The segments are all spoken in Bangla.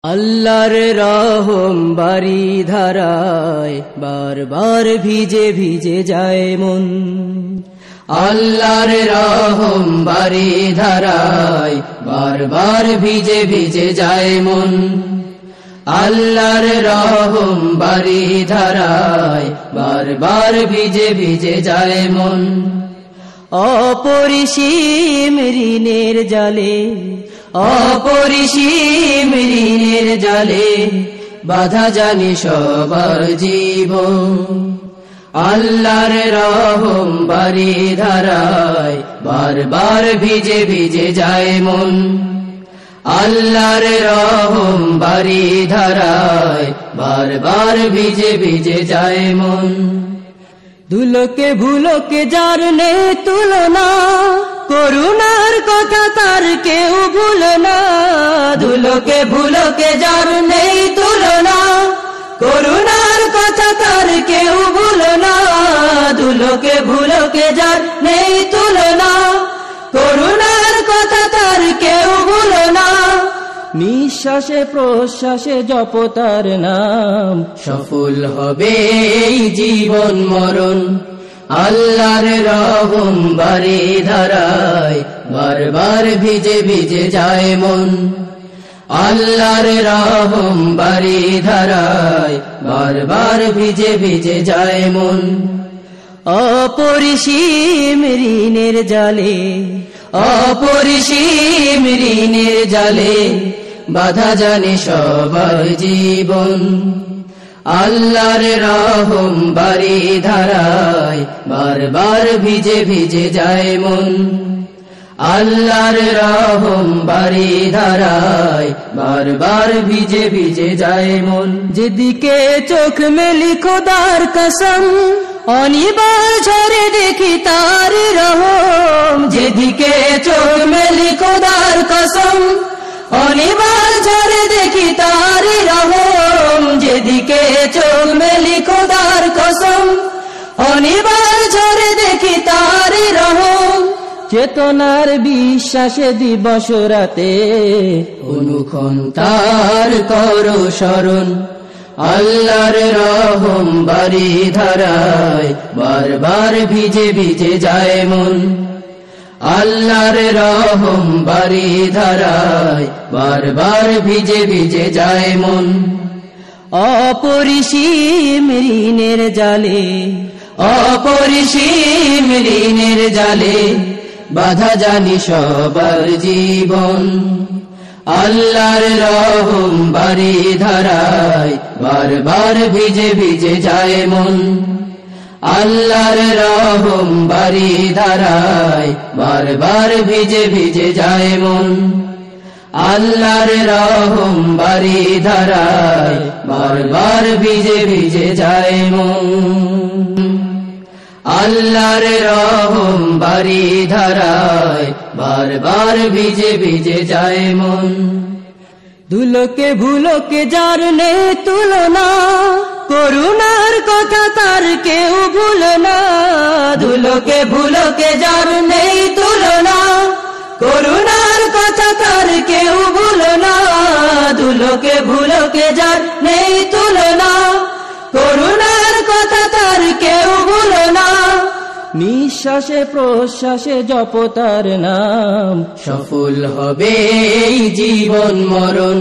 আল্লাহর রহম বারি ধারায় বারবার ভিজে ভিজে যায় মন। আল্লাহর রহম বারি ধারায় বারবার ভিজে ভিজে যায় মন। আল্লাহর রহম বারি ধারায় বারবার ভিজে ভিজে যায় মন। অপরিসীম ঋণের জালে অপরিসীম ঋণের জালে বাধা জানি সবার জীবন। আল্লাহর রহম বারি ধারায় বারবার ভিজে ভিজে যায় মন। আল্লাহর রহম বারি ধারায় বারবার ভিজে ভিজে যায় মন। দুলোকে ভুলোকে যার নেই তুলনা, করুণার কথা তার কেউ ভুলে না। দুলোকে ভুলোকে যার নেই তুলনা, করুণার কথা তার কেউ ভুলে না। দুলোকে ভুলোকে যার নেই তুলনা, করুণার কথা তার কেউ ভুলে না। নিঃশ্বাসে প্রশ্বাসে জপ তার নাম, সফল হবে এই জীবন মরণ। আল্লাহর রহম বারি ধারায় বারবার ভিজে ভিজে যায় মন। আল্লাহর রহম বারি ধারায় বারবার ভিজে ভিজে যায় মন। অপরিসীম ঋণের জালে অপরিসীম ঋণের জালে বাধা জানে সবার জীবন। আল্লাহর রহম বারি ধারায় বারবার ভিজে ভিজে যায় মন। আল্লাহর রহম বারি ধারায় বারবার ভিজে ভিজে যায় মন। যেদিকে চোখ মেলি খোদার কসম, অনিবার ঝরে দেখি তার রহম। যেদিকে চোখ মেলি খোদার কসম, অনিবার ঝরে দেখি তার রহম। যেদিকে চোখ মেলি খোদার কসম, অনিবার ঝরে দেখি তার রহম। চেতনার বিশ্বাসে দিবস রাতে অনুক্ষণ তার করো স্মরণ। আল্লাহর রহম বারি ধারায় বারবার ভিজে ভিজে যায় মন। আল্লাহর রহম বারি ধারায় বারবার ভিজে ভিজে যায় মন। অপরিসীম ঋণের জালে অপরিসীম ঋণের জালে বাধা জানি সবার জীবন। আল্লাহর রহম বারি ধারায় বারবার ভিজে ভিজে যায় মন। আল্লাহর রহম বারি ধারায় বারবার ভিজে ভিজে যায় মন। আল্লাহর রহম বারি ধারায় বারবার ভিজে ভিজে যায় মন। আল্লাহর রহম বারি ধারায় বারবার ভিজে ভিজে যায় মন। দুলোকে ভুলোকে যার নেই তুলনা, করুণার কথা তার কেউ ভুলে না। দুলোকে ভুলোকে যার নেই তুলনা, করুণার কথা তার কেউ ভুলে না। দুলোকে ভুলোকে যার নেই তুলনা, করুণার কথা তার কেউ ভুলে না। নিঃশ্বাসে প্রশ্বাসে জপ তার নাম, সফল হবে এই জীবন মরণ।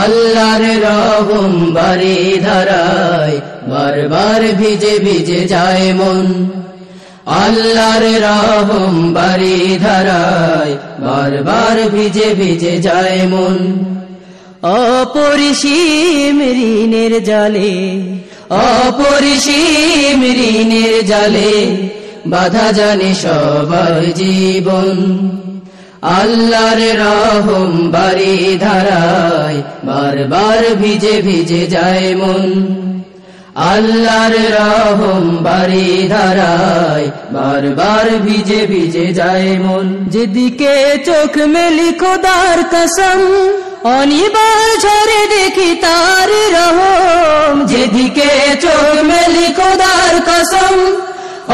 আল্লাহর রহম বারি ধারায় বারবার ভিজে ভিজে যায় মন। আল্লাহর রহম বারি ধারায় বারবার ভিজে ভিজে যায় মন। অপরিসীম ঋণের জালে অপরিসীম ঋণের জালে বাধা জানে সবার জীবন। আল্লাহর রহম বারি ধারায় বারবার ভিজে ভিজে যায় মন। আল্লাহর রহম বারি ধারায় বারবার ভিজে ভিজে যায় মন। যেদিকে চোখ মেলি খোদার কসম, অনিবার ঝরে দেখি তার রহম। যেদিকে চোখ মেলি খোদার কসম,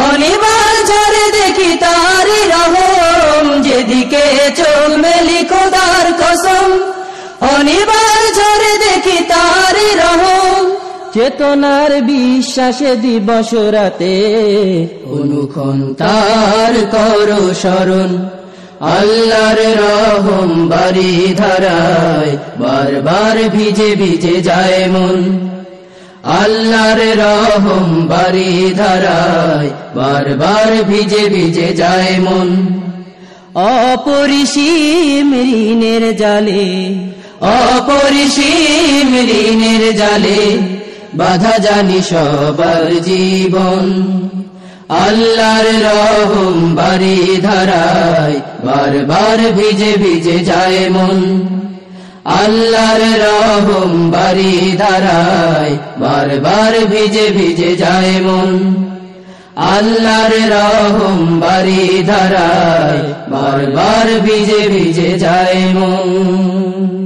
অনিবার ঝরে দেখি তার রহম। যেদিকে চোখ মেলি খোদার কসম, অনিবার ঝরে চেতনার বিশ্বাসে দিবস রাতে অনুক্ষণ তার করো স্মরণ আল্লাহর রহম বারি ধারায় বারবার ভিজে ভিজে যায় মন আল্লাহর রহম বারি ধারায় বারবার ভিজে ভিজে যায় মন অপরিসীম ঋণের জালে অপরিসীম ঋণের জালে বাধা জানি সবার জীবন আল্লাহর রহম বারি ধারায় বারবার ভিজে ভিজে যায় মন আল্লাহর রহম বারি ধারায় বারবার ভিজে ভিজে যায় মন আল্লাহর রহম বারি ধারায় বারবার ভিজে ভিজে যায় মন